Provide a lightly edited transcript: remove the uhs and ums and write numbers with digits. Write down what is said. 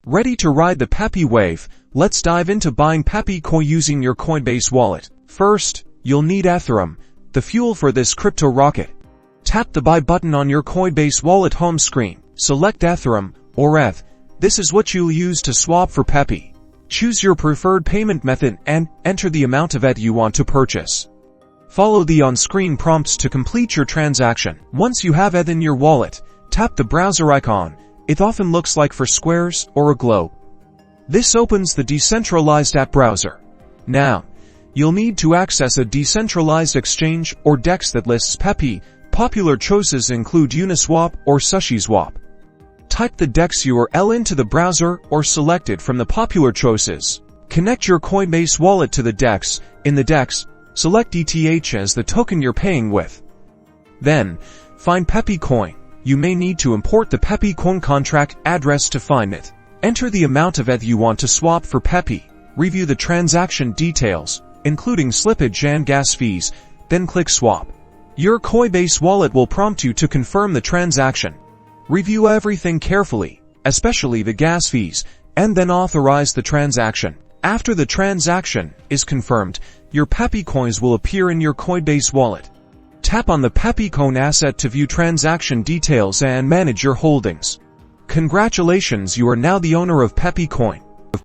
Ready to ride the Pepe wave? Let's dive into buying Pepe Coin using your Coinbase wallet. First, you'll need Ethereum, the fuel for this crypto rocket. Tap the Buy button on your Coinbase wallet home screen. Select Ethereum, or ETH. This is what you'll use to swap for Pepe. Choose your preferred payment method and enter the amount of ETH you want to purchase. Follow the on-screen prompts to complete your transaction. Once you have ETH in your wallet, tap the browser icon. It often looks like for squares or a globe. This opens the decentralized app browser. Now, you'll need to access a decentralized exchange or DEX that lists Pepe. Popular choices include Uniswap or SushiSwap. Type the DEX URL into the browser or select it from the popular choices. Connect your Coinbase wallet to the DEX. In the DEX, select ETH as the token you're paying with. Then, find Pepe Coin. You may need to import the Pepe Coin contract address to find it. Enter the amount of ETH you want to swap for Pepe. Review the transaction details, including slippage and gas fees, then click Swap. Your Coinbase wallet will prompt you to confirm the transaction. Review everything carefully, especially the gas fees, and then authorize the transaction. After the transaction is confirmed, your Pepe coins will appear in your Coinbase wallet. Tap on the Pepe Coin asset to view transaction details and manage your holdings. Congratulations, you are now the owner of Pepe Coin.